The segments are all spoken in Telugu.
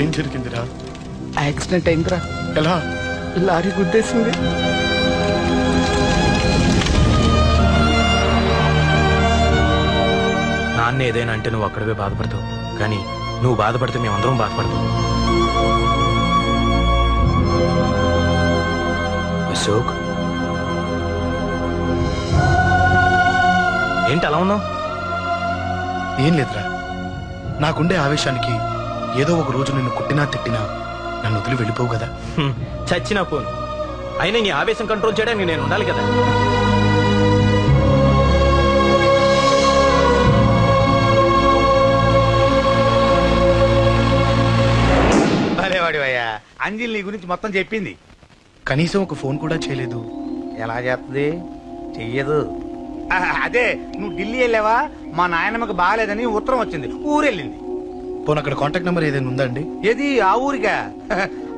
ఏం జరిగిందిరా? యాక్సిడెంట్ అయిందిరా. ఎలా? లారీ గుద్దేసింది. నాన్న ఏదైనా అంటే నువ్వు అక్కడవే బాధపడతావు, కానీ నువ్వు బాధపడితే మేమందరం బాధపడతాం. అశోక్, ఏంటి అలా ఉన్నావు? ఏం లేదురా, నాకుండే ఆవేశానికి ఏదో ఒక రోజు నిన్ను కొట్టినా తిట్టినా నన్ను వదిలి వెళ్ళిపోవు కదా. చచ్చినా పోను, అయినా నీ ఆవేశం కంట్రోల్ చేయడానికి నేను ఉండాలి కదా. భలేవాడివయ్యా, అంజలి నీ గురించి మొత్తం చెప్పింది. కనీసం ఒక ఫోన్ కూడా చేయలేదు. ఎలా చేస్తుంది? చెయ్యదు. అదే నువ్వు ఢిల్లీ వెళ్ళావా, మా నాయనమ్మకి బాగాలేదని ఉత్తరం వచ్చింది, ఊరెళ్ళింది. పోనీ అక్కడ కాంటాక్ట్ నెంబర్ ఏదైనా ఉందా అండి? ఏది? ఆ ఊరికా?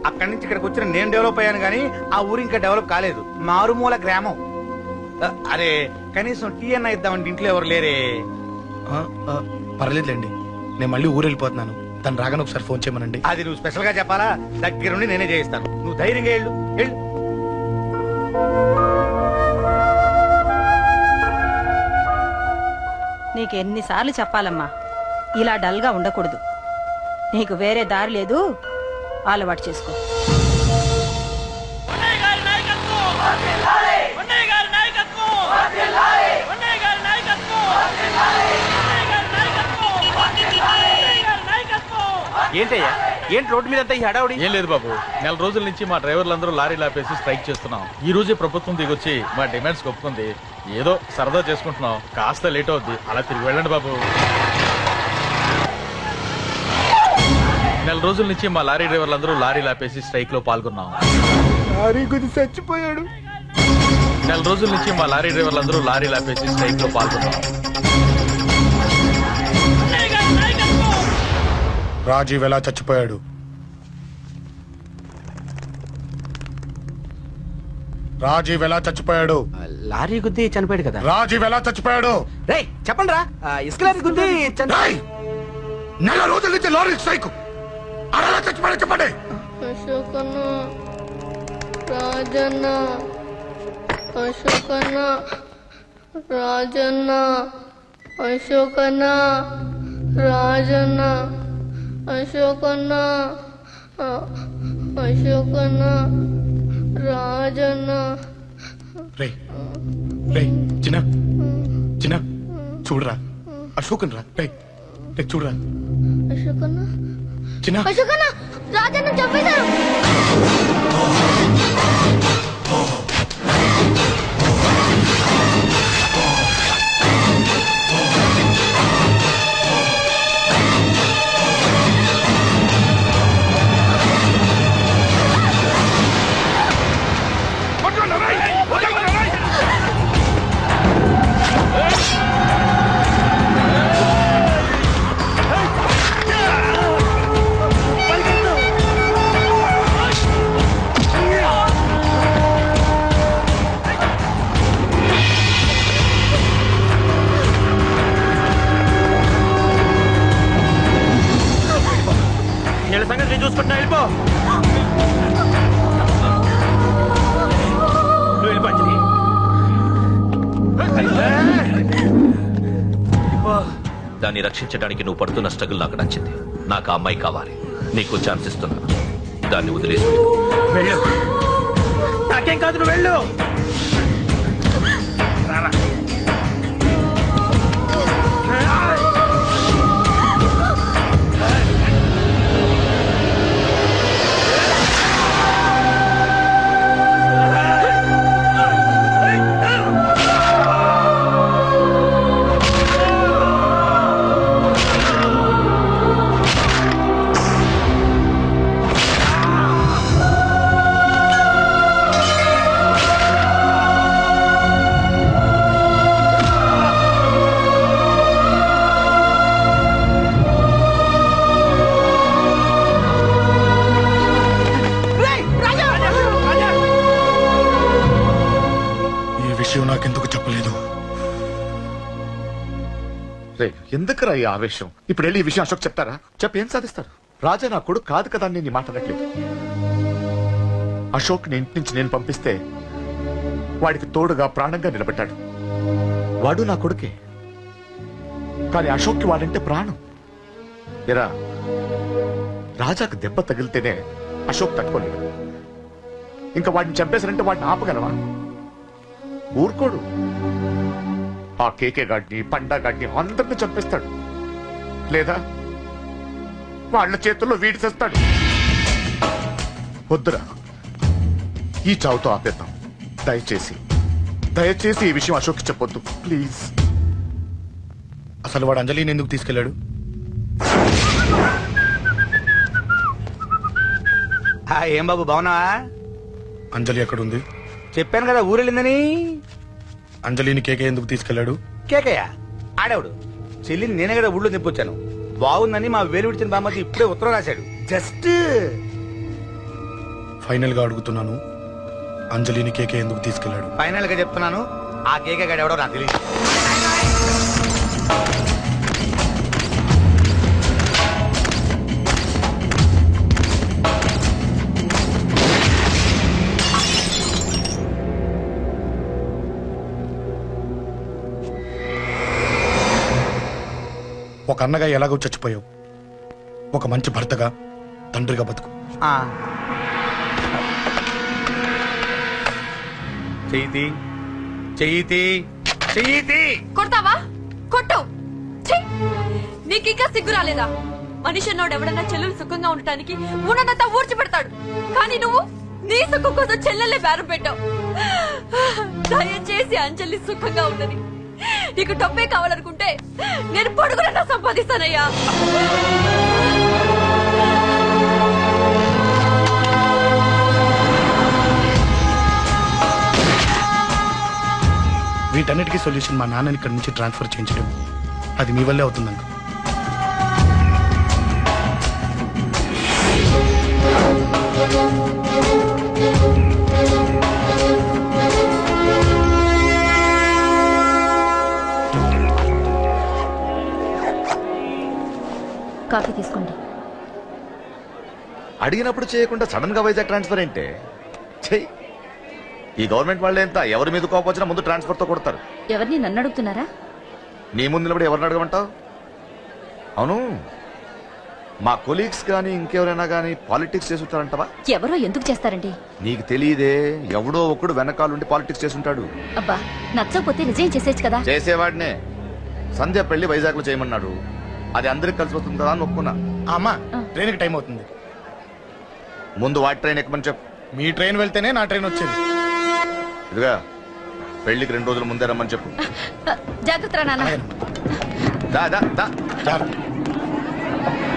అక్కడి నుంచి ఇక్కడికి వచ్చిన నేను డెవలప్ అయ్యాను కానీ ఆ ఊరు ఇంకా డెవలప్ కాలేదు, మారుమూల గ్రామం. అరే కనీసం టీ అన్న ఇద్దామంటే ఇంట్లో ఎవరు లేరే. పర్లేదులేండి, నేను మళ్ళీ ఊరు వెళ్ళిపోతున్నాను. తను రాగానే ఒకసారి ఫోన్ చేయమనండి. అది నువ్వు స్పెషల్ గా చెప్పాలా? దగ్గరుండి నేనే చేయిస్తాను, నువ్వు ధైర్యంగా వెళ్ళు. వెళ్ళు. నీకెన్నిసార్లు చెప్పాలమ్మా, ఇలా డల్గా ఉండకూడదు. నీకు వేరే దారి లేదు, అలవాటు చేసుకో. ఏంటయ్యా, ఏంటి రోడ్డు మీద ఈ హడావుడి? ఏం లేదు బాబు, నెల రోజుల నుంచి మా డ్రైవర్లందరూ లారీ లాపేసి స్ట్రైక్ చేస్తున్నాం. ఈ రోజే ప్రభుత్వం దిగొచ్చి మా డిమాండ్స్ ఒప్పుకుంది. ఏదో సరదా చేసుకుంటున్నాం, కాస్త లేట్ అవుద్ది, అలా తిరిగి వెళ్ళండి బాబు. నెల రోజుల నుంచి మా లారీ డ్రైవర్లందరూ లారీ లాపేసి స్ట్రైక్ లో పాల్గొన్నాం. లారీ గుద్ది చచ్చిపోయాడు. నెల రోజుల నుంచి మా లారీ డ్రైవర్లందరూ లారీ లాపేసి స్ట్రైక్ లో పాల్గొన్నాం. రాజీవ్ ఎలా చచ్చిపోయాడు? రాజీవ్ ఎలా చచ్చిపోయాడు? లారీ గుద్ది చనిపోయాడు కదా. రాజీవ్ ఎలా చచ్చిపోయాడు? రే చెప్పండి రా, ఇసుక లారీ గుద్ది నెల రోజుల నుంచి లారీ స్ట్రైక్, అలా చచ్చిపోయాడు చెప్పండి. అశోకన్న, రాజన్న, అశోకన్న, రాజన్న, అశోకన్న, రాజన్న, అశోకన్న, అశోకన్న, రాజన్న. రే రే చిన్న చిన్న చూడరా, అశోకన్ రా. రే రే చూడరా, అశోకన్న, చిన్న అశోకన్న, రాజన్న చంపేశారు. సంగతి నేను చూసుకుంటున్నా, వెళ్ళిపో. నువ్వు వెళ్ళిపో అంజలి. దాన్ని రక్షించడానికి నువ్వు పడుతున్న స్ట్రగుల్ నాకు నచ్చింది. నాకు ఆ అమ్మాయి కావాలి, నీకు ఛాన్స్ ఇస్తున్నాను. దాన్ని వదిలేసి వెళ్ళు. నాకేం కాదు, నువ్వు వెళ్ళు. నాకెందుకు చెప్పలేదు? రే ఎందుకురా ఈ ఆవేశం? ఇప్పుడు వెళ్ళి ఈ విషయం అశోక్ చెప్తారా? చెప్పి ఏం సాధిస్తారు? రాజా నా కొడుకు కాదు కదా అని నేను మాట్లాడట్లేదు. అశోక్ ని ఇంటి నుంచి నేను పంపిస్తే వాడికి తోడుగా ప్రాణంగా నిలబెట్టాడు. వాడు నా కొడుకే, కానీ అశోక్కి వాడంటే ప్రాణం. ఎరా, రాజాకు దెబ్బ తగిలితేనే అశోక్ తట్టుకోలేడు. ఇంకా వాడిని చంపేశారంటే వాడిని ఆపగలవా? ఊరుకోడు. ఆ కేకే గాడిని, పండా గాడిని అందరిని చంపేస్తాడు, లేదా వాళ్ళ చేతుల్లో వీడి చేస్తాడు. వద్దురా, ఈ చావుతో ఆపేద్దాం. దయచేసి ఈ విషయం అశోక్ చెప్పొద్దు ప్లీజ్. అసలు వాడు అంజలిని ఎందుకు తీసుకెళ్లాడు? ఏం బాబు బాగున్నావా? అంజలి ఎక్కడుంది? చెప్పాను కదా ఊరెళ్ళిందని. అంజలిని కేకే ఎందుకు తీసుకెళ్లాడు? కేకయ్య ఆడేవాడు. చెల్లిని నేనే కదా ఊళ్ళో తెప్పొచ్చాను. బాగుందని మా వేలు విడిచిన బామ్మకి ఇప్పుడే ఉత్తరం రాశాడు. జస్ట్ ఫైనల్ గా అడుగుతున్నాను, అంజలిని కేకే ఎందుకు తీసుకెళ్లాడు? ఫైనల్ గా చెప్తున్నాను, ఆ కేకే గాడు ఎవడో నాకు తెలియదు. ఒక అన్నగా ఎలాగో చచ్చిపోయావు, ఒక మంచి భర్తగా, తండ్రిగా బతుకు. కొడతావా? కొట్టు. నీకింకా సిగ్గు రాలేదా? మనిషి అన్నోడు ఎవడన్నా చెల్లెలు సుఖంగా ఉండటానికి ఉన్నదంతా ఊడ్చి పెడతాడు, కానీ నువ్వు నీ సుఖం కోసం చెల్లెల్లే బేరం పెట్టావు. దయచేసి అంజలి సుఖంగా ఉన్నది. నీకు డబ్బే కావాలనుకుంటే నేను పొడుగునన్నా సంపాదిస్తానయ్యా. వీటన్నిటికీ సొల్యూషన్ మా నాన్నని ఇక్కడి నుంచి ట్రాన్స్ఫర్ చేయించడం, అది మీ వల్లే అవుతుందంట. కాఫీ తీసుకోండి. అడిగినప్పుడు చేయకుండా సడన్ గా వైజాగ్ ట్రాన్స్ఫర్ ఏంటే? చెయ్యి. ఈ గవర్నమెంట్ వాళ్ళే ఎంత ఎవరి మీద కోపం వచ్చినా ముందు ట్రాన్స్ఫర్ తో కొడతారు. ఎవరిని నన్ను అడుగుతున్నారా? నీ ముందు నిలబడి ఎవరిని అడగమంటావు? అవును, మా కొలీగ్స్ గానీ ఇంకెవరైనా గానీ పాలిటిక్స్ చేస్తుంటారంటవా? ఎవరో ఎందుకు చేస్తారండి? నీకు తెలియదే, ఎవడో ఒకడు వెనకాలండి పాలిటిక్స్ చేస్తుంటాడు. అబ్బా, నచ్చకపోతే రిజైన్ చేసేచ్చు కదా. చేసేవాడినే. సంధ్య పెళ్లి వైజాగ్ లో చేయమన్నాడు, అది అందరికి కలిసి వస్తుంది కదా అని ఒప్పుకున్నా. అమ్మా, ట్రైన్కి టైం అవుతుంది. ముందు వాటి ట్రైన్ ఎక్కమని చెప్పు. మీ ట్రైన్ వెళ్తేనే నా ట్రైన్ వచ్చేది. ఇదిగా పెళ్లికి 2 రోజుల ముందే రమ్మని చెప్పు. జాగ్రత్త నాన్న. దా దా దా.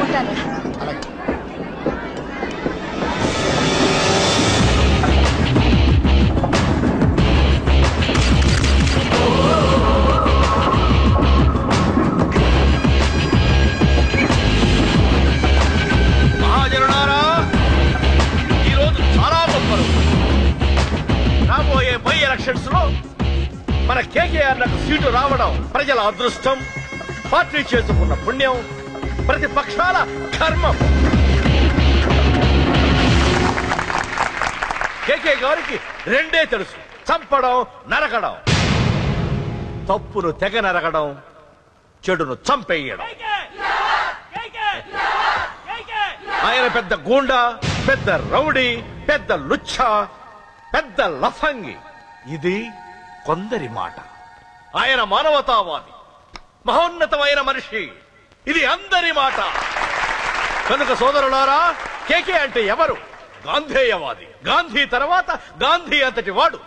ఉంటాను. మహాజనులారా, ఈరోజు చాలా గొప్ప రోజు. రాబోయే బై ఎలక్షన్స్ లో మన కేకేఆర్ నాకు సీటు రావడం ప్రజల అదృష్టం, పార్టీ చేసుకున్న పుణ్యం, ప్రతిపక్షాల కర్మం. కేకే గారికి రెండే తెలుసు: చంపడం, నరకడం. తప్పును తెగ నరకడం, చెడును చంపేయడం. ఆయన పెద్ద గూండా, పెద్ద రౌడీ, పెద్ద లుచ్చ, పెద్ద లఫంగి. ఇది కొందరి మాట. ఆయన మానవతావాది, మహోన్నతమైన మనిషి. ఇది అందరి మాట. కనుక సోదరులారా, కేకే అంటే ఎవరు? గాంధేయవాది. గాంధీ తర్వాత గాంధీ అంతటి వాడు.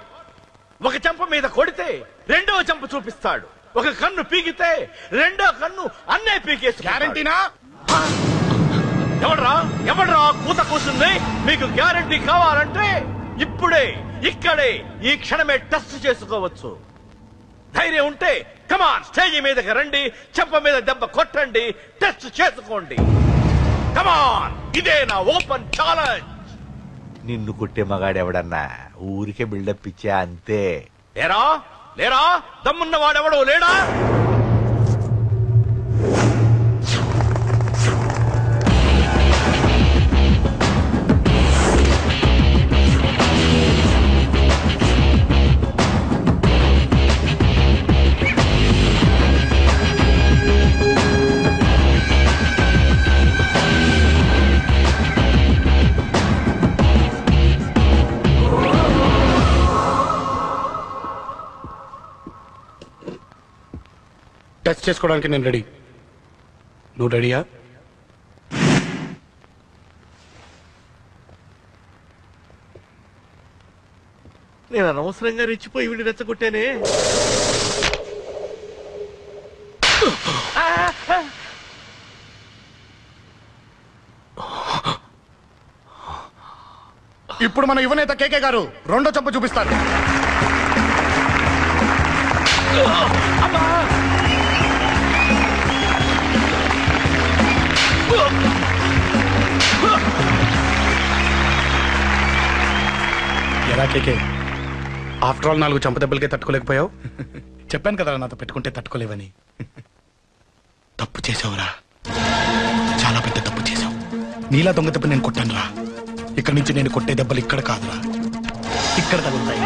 ఒక చెంప మీద కొడితే రెండవ చెంప చూపిస్తాడు. ఒక కన్ను పీకితే రెండో కన్ను అన్నే పీకేసి. గ్యారంటీనా? ఎవడ్రా కూత కూసింది? మీకు గ్యారంటీ కావాలంటే ఇప్పుడే, ఇక్కడే, ఈ క్షణమే టెస్ట్ చేసుకోవచ్చు. ధైర్యం ఉంటే కమాన్, స్టేజీ మీదకి రండి, చెంప మీద దెబ్బ కొట్టండి, టెస్ట్ చేసుకోండి. కమాన్, ఇదే నా ఓపెన్ ఛాలెంజ్. నిన్ను కొట్టే మగాడెవడన్నా ఊరికే బిల్డప్ ఇచ్చా అంతే. లేరా దమ్మున్న వాడెవడో లేడా? హత్య చేసుకోవడానికి నేను రెడీ. నువ్వు రెడీయా? నేను అనవసరంగా రెచ్చిపోయి వీడిని రెచ్చగొట్టానే. ఇప్పుడు మన యువనేత కేకే గారు రెండో చంప చూపిస్తారు. ఎలా కేకే, ఆఫ్టర్ ఆల్ 4 చంప దెబ్బలకే తట్టుకోలేకపోయావు? చెప్పాను కదా నాతో పెట్టుకుంటే తట్టుకోలేవని. తప్పు చేసావురా, చాలా పెద్ద తప్పు చేసావు. నీలా దొంగ దెబ్బ నేను కొట్టాను రా. ఇక్కడి నుంచి నేను కొట్టే దెబ్బలు ఇక్కడ కాదురా, ఇక్కడ తగులుతాయి.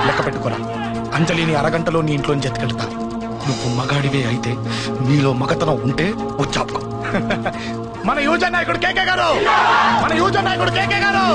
లెక్క పెట్టుకోరా, అంజలిని అరగంటలో నీ ఇంట్లోంచి ఎత్తుకెళ్తా. నువ్వు మగాడివే అయితే, నీలో మగతనం ఉంటే వచ్చాపుకో. మన యువజన నాయకుడు కేకే గారు, మన యువజన నాయకుడు కేకే గారు.